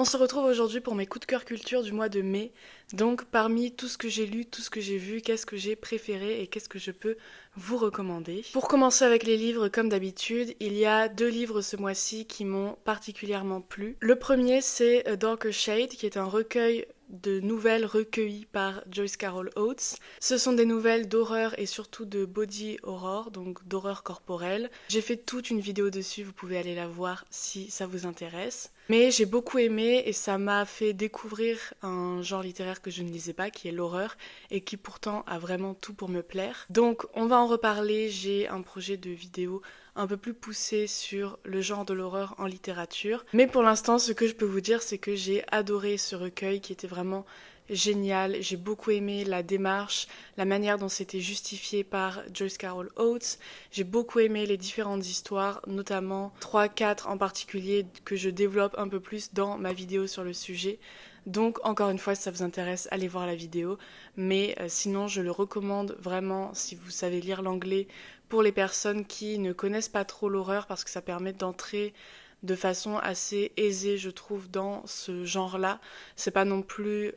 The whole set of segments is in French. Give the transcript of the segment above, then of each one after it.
On se retrouve aujourd'hui pour mes coups de cœur culture du mois de mai. Donc parmi tout ce que j'ai lu, tout ce que j'ai vu, qu'est-ce que j'ai préféré et qu'est-ce que je peux vous recommander. Pour commencer avec les livres, comme d'habitude, il y a deux livres ce mois-ci qui m'ont particulièrement plu. Le premier, c'est A Darker Shade, qui est un recueil de nouvelles recueillies par Joyce Carol Oates. Ce sont des nouvelles d'horreur et surtout de body horror, donc d'horreur corporelle. J'ai fait toute une vidéo dessus, vous pouvez aller la voir si ça vous intéresse. Mais j'ai beaucoup aimé et ça m'a fait découvrir un genre littéraire que je ne lisais pas, qui est l'horreur, et qui pourtant a vraiment tout pour me plaire. Donc on va en reparler, j'ai un projet de vidéo un peu plus poussé sur le genre de l'horreur en littérature. Mais pour l'instant, ce que je peux vous dire, c'est que j'ai adoré ce recueil qui était vraiment génial. J'ai beaucoup aimé la démarche, la manière dont c'était justifié par Joyce Carol Oates. J'ai beaucoup aimé les différentes histoires, notamment 3-4 en particulier que je développe un peu plus dans ma vidéo sur le sujet. Donc encore une fois, si ça vous intéresse, allez voir la vidéo. Mais sinon, je le recommande vraiment si vous savez lire l'anglais pour les personnes qui ne connaissent pas trop l'horreur parce que ça permet d'entrer de façon assez aisée, je trouve, dans ce genre-là. C'est pas non plus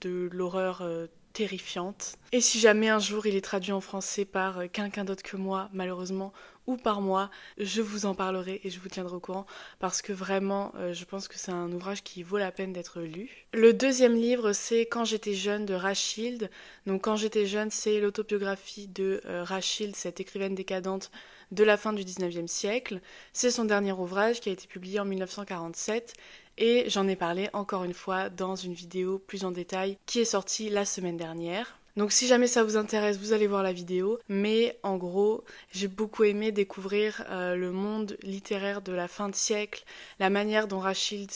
de l'horreur terrifiante. Et si jamais un jour il est traduit en français par quelqu'un d'autre que moi, malheureusement, ou par moi, je vous en parlerai et je vous tiendrai au courant parce que vraiment, je pense que c'est un ouvrage qui vaut la peine d'être lu. Le deuxième livre, c'est Quand j'étais jeune de Rachilde. Donc Quand j'étais jeune, c'est l'autobiographie de Rachilde, cette écrivaine décadente de la fin du 19e siècle. C'est son dernier ouvrage qui a été publié en 1947 et j'en ai parlé encore une fois dans une vidéo plus en détail qui est sortie la semaine dernière. Donc si jamais ça vous intéresse, vous allez voir la vidéo. Mais en gros, j'ai beaucoup aimé découvrir le monde littéraire de la fin de siècle, la manière dont Rachilde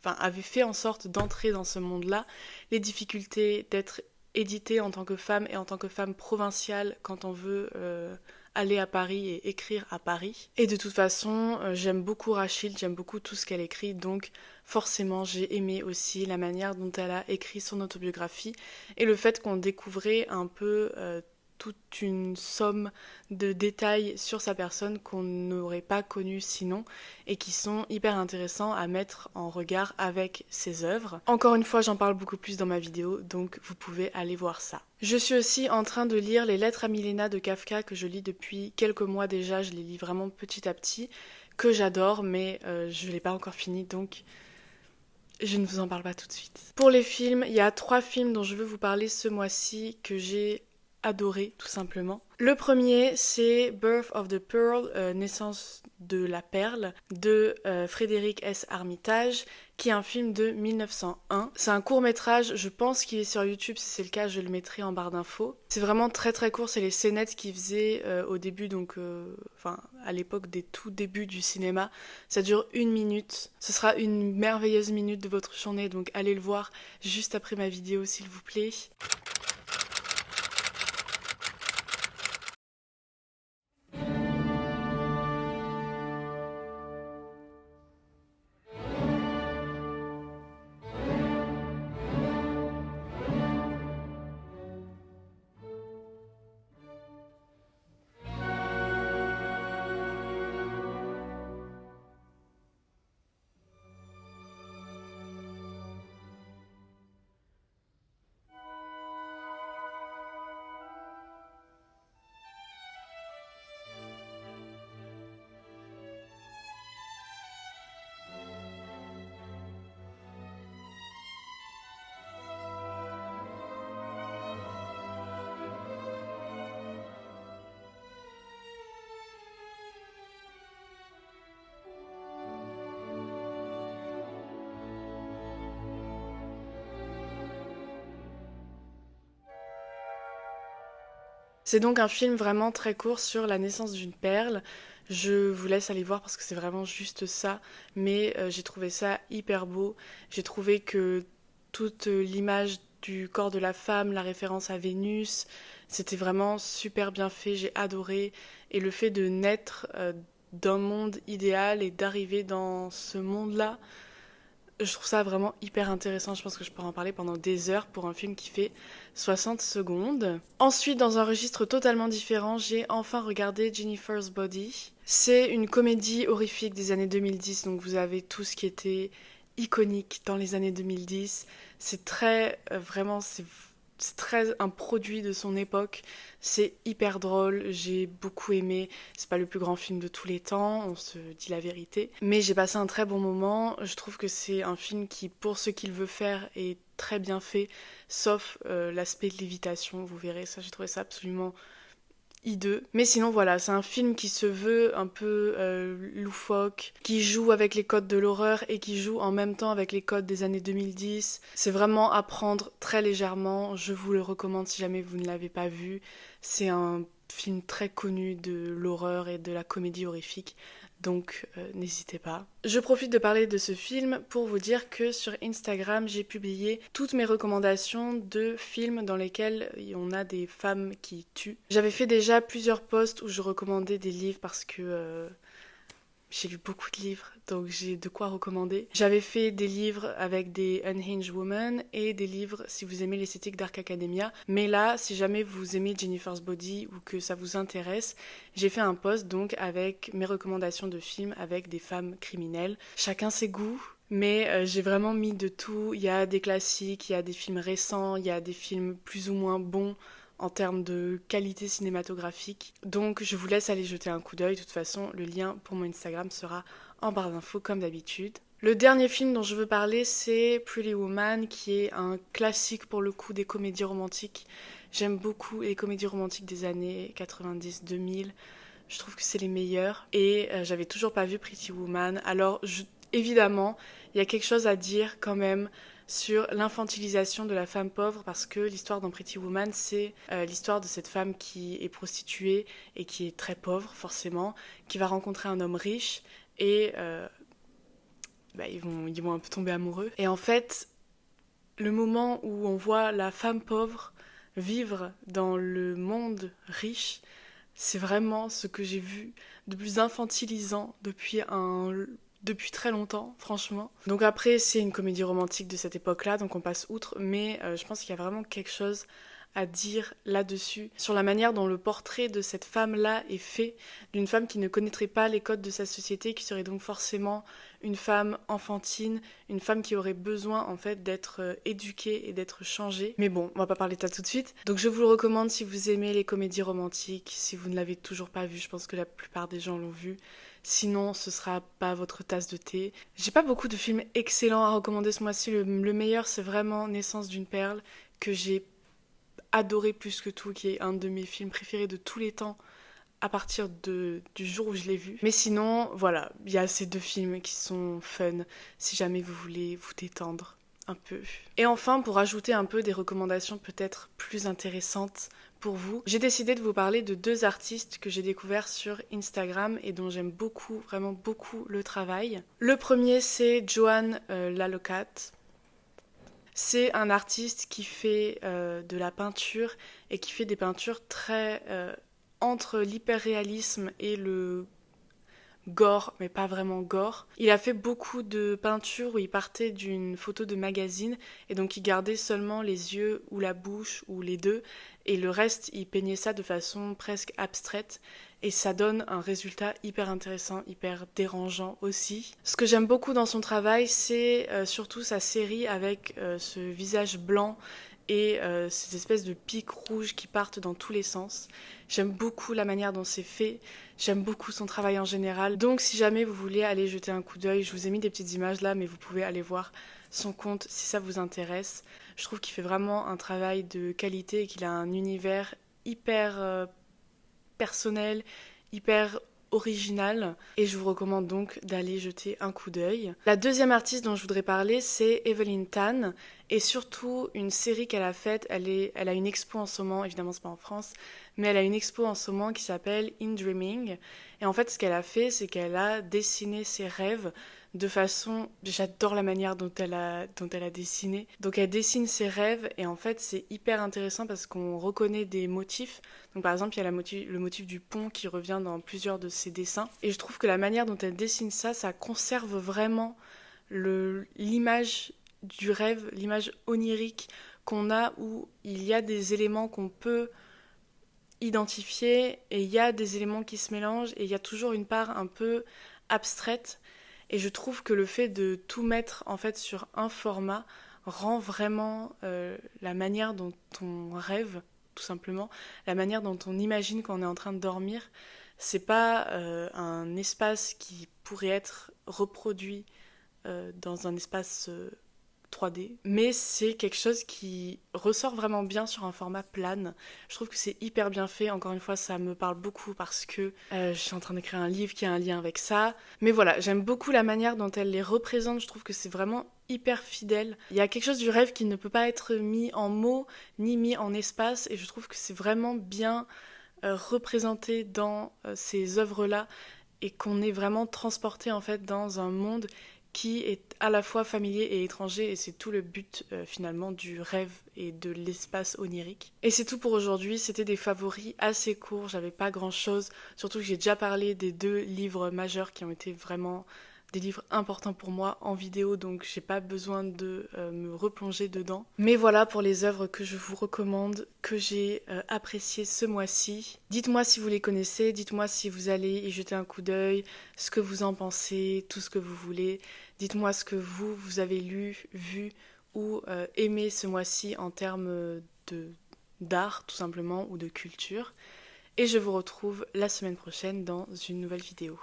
avait fait en sorte d'entrer dans ce monde-là, les difficultés d'être éditée en tant que femme et en tant que femme provinciale quand on veut aller à Paris et écrire à Paris. Et de toute façon, j'aime beaucoup Rachilde, j'aime beaucoup tout ce qu'elle écrit, donc forcément j'ai aimé aussi la manière dont elle a écrit son autobiographie et le fait qu'on découvrait un peu toute une somme de détails sur sa personne qu'on n'aurait pas connu sinon et qui sont hyper intéressants à mettre en regard avec ses œuvres. Encore une fois, j'en parle beaucoup plus dans ma vidéo, donc vous pouvez aller voir ça. Je suis aussi en train de lire Les Lettres à Milena de Kafka que je lis depuis quelques mois déjà, je les lis vraiment petit à petit, que j'adore, mais je ne l'ai pas encore fini, donc je ne vous en parle pas tout de suite. Pour les films, il y a 3 films dont je veux vous parler ce mois-ci que j'ai adoré tout simplement. Le premier, c'est Birth of the Pearl, naissance de la perle, de Frédéric S. Armitage, qui est un film de 1901. C'est un court-métrage, je pense qu'il est sur YouTube, si c'est le cas, je le mettrai en barre d'infos. C'est vraiment très très court, c'est les scénettes qu'ils faisaient au début, à l'époque des tout débuts du cinéma. Ça dure 1 minute, ce sera une merveilleuse minute de votre journée, donc allez le voir juste après ma vidéo s'il vous plaît. C'est donc un film vraiment très court sur la naissance d'une perle. Je vous laisse aller voir parce que c'est vraiment juste ça, mais j'ai trouvé ça hyper beau. J'ai trouvé que toute l'image du corps de la femme, la référence à Vénus, c'était vraiment super bien fait, j'ai adoré. Et le fait de naître d'un monde idéal et d'arriver dans ce monde-là, Je trouve ça vraiment hyper intéressant, je pense que je pourrais en parler pendant des heures pour un film qui fait 60 secondes. Ensuite, dans un registre totalement différent, j'ai enfin regardé Jennifer's Body. C'est une comédie horrifique des années 2010, donc vous avez tout ce qui était iconique dans les années 2010. C'est très, vraiment, c'est très un produit de son époque. C'est hyper drôle, j'ai beaucoup aimé. C'est pas le plus grand film de tous les temps, on se dit la vérité. Mais j'ai passé un très bon moment. Je trouve que c'est un film qui, pour ce qu'il veut faire, est très bien fait. Sauf l'aspect de l'évitation, vous verrez, ça j'ai trouvé ça absolument hideux. Mais sinon voilà, c'est un film qui se veut un peu loufoque, qui joue avec les codes de l'horreur et qui joue en même temps avec les codes des années 2010. C'est vraiment à prendre très légèrement, je vous le recommande si jamais vous ne l'avez pas vu. C'est un film très connu de l'horreur et de la comédie horrifique. Donc n'hésitez pas. Je profite de parler de ce film pour vous dire que sur Instagram, j'ai publié toutes mes recommandations de films dans lesquels on a des femmes qui tuent. J'avais fait déjà plusieurs posts où je recommandais des livres parce que j'ai lu beaucoup de livres, donc j'ai de quoi recommander. J'avais fait des livres avec des Unhinged Women et des livres si vous aimez l'esthétique Dark Academia. Mais là, si jamais vous aimez Jennifer's Body ou que ça vous intéresse, j'ai fait un post donc avec mes recommandations de films avec des femmes criminelles. Chacun ses goûts. Mais j'ai vraiment mis de tout. Il y a des classiques, il y a des films récents, il y a des films plus ou moins bons en termes de qualité cinématographique. Donc je vous laisse aller jeter un coup d'œil. De toute façon, le lien pour mon Instagram sera en barre d'infos comme d'habitude. Le dernier film dont je veux parler, c'est Pretty Woman, qui est un classique pour le coup des comédies romantiques. J'aime beaucoup les comédies romantiques des années 90-2000. Je trouve que c'est les meilleures. Et j'avais toujours pas vu Pretty Woman. Alors évidemment, il y a quelque chose à dire quand même sur l'infantilisation de la femme pauvre parce que l'histoire dans Pretty Woman, c'est l'histoire de cette femme qui est prostituée et qui est très pauvre forcément, qui va rencontrer un homme riche et ils vont un peu tomber amoureux. Et en fait, le moment où on voit la femme pauvre vivre dans le monde riche, c'est vraiment ce que j'ai vu de plus infantilisant depuis très longtemps, franchement. Donc après, c'est une comédie romantique de cette époque-là, donc on passe outre, mais je pense qu'il y a vraiment quelque chose à dire là-dessus, sur la manière dont le portrait de cette femme-là est fait, d'une femme qui ne connaîtrait pas les codes de sa société, qui serait donc forcément une femme enfantine, une femme qui aurait besoin en fait d'être éduquée et d'être changée. Mais bon, on va pas parler de ça tout de suite. Donc je vous le recommande si vous aimez les comédies romantiques, si vous ne l'avez toujours pas vu, je pense que la plupart des gens l'ont vu. Sinon, ce sera pas votre tasse de thé. J'ai pas beaucoup de films excellents à recommander ce mois-ci. Le meilleur, c'est vraiment Naissance d'une perle, que j'ai adoré plus que tout, qui est un de mes films préférés de tous les temps à partir du jour où je l'ai vu. Mais sinon, voilà, il y a ces deux films qui sont fun si jamais vous voulez vous détendre un peu. Et enfin, pour ajouter un peu des recommandations peut-être plus intéressantes pour vous, j'ai décidé de vous parler de deux artistes que j'ai découverts sur Instagram et dont j'aime beaucoup, vraiment beaucoup le travail. Le premier, c'est Joan Lalocat. C'est un artiste qui fait de la peinture et qui fait des peintures très entre l'hyperréalisme et le gore, mais pas vraiment gore. Il a fait beaucoup de peintures où il partait d'une photo de magazine et donc il gardait seulement les yeux ou la bouche ou les deux et le reste il peignait ça de façon presque abstraite et ça donne un résultat hyper intéressant, hyper dérangeant aussi. Ce que j'aime beaucoup dans son travail, c'est surtout sa série avec ce visage blanc et ces espèces de pics rouges qui partent dans tous les sens. J'aime beaucoup la manière dont c'est fait, j'aime beaucoup son travail en général. Donc si jamais vous voulez aller jeter un coup d'œil, je vous ai mis des petites images là, mais vous pouvez aller voir son compte si ça vous intéresse. Je trouve qu'il fait vraiment un travail de qualité et qu'il a un univers hyper personnel, hyper original et je vous recommande donc d'aller jeter un coup d'œil. La deuxième artiste dont je voudrais parler, c'est Evelyn Tan et surtout une série qu'elle a faite. Elle a une expo en ce moment, évidemment c'est pas en France, mais elle a une expo en ce moment qui s'appelle In Dreaming et en fait ce qu'elle a fait, c'est qu'elle a dessiné ses rêves de façon... J'adore la manière dont elle a dessiné. Donc elle dessine ses rêves et en fait c'est hyper intéressant parce qu'on reconnaît des motifs. Donc par exemple il y a le motif du pont qui revient dans plusieurs de ses dessins. Et je trouve que la manière dont elle dessine ça, ça conserve vraiment l'image du rêve, l'image onirique qu'on a où il y a des éléments qu'on peut identifier et il y a des éléments qui se mélangent et il y a toujours une part un peu abstraite. Et je trouve que le fait de tout mettre en fait sur un format rend vraiment la manière dont on rêve, tout simplement, la manière dont on imagine quand on est en train de dormir. C'est pas un espace qui pourrait être reproduit dans un espace 3D, mais c'est quelque chose qui ressort vraiment bien sur un format plane. Je trouve que c'est hyper bien fait. Encore une fois, ça me parle beaucoup parce que je suis en train d'écrire un livre qui a un lien avec ça. Mais voilà, j'aime beaucoup la manière dont elle les représente. Je trouve que c'est vraiment hyper fidèle. Il y a quelque chose du rêve qui ne peut pas être mis en mots ni mis en espace, et je trouve que c'est vraiment bien représenté dans ces œuvres-là et qu'on est vraiment transporté en fait dans un monde qui est à la fois familier et étranger, et c'est tout le but finalement du rêve et de l'espace onirique. Et c'est tout pour aujourd'hui, c'était des favoris assez courts, j'avais pas grand chose, surtout que j'ai déjà parlé des 2 livres majeurs qui ont été vraiment des livres importants pour moi en vidéo, donc j'ai pas besoin de me replonger dedans. Mais voilà pour les œuvres que je vous recommande, que j'ai appréciées ce mois-ci. Dites-moi si vous les connaissez, dites-moi si vous allez y jeter un coup d'œil, ce que vous en pensez, tout ce que vous voulez. Dites-moi ce que vous avez lu, vu ou aimé ce mois-ci en termes d'art tout simplement ou de culture. Et je vous retrouve la semaine prochaine dans une nouvelle vidéo.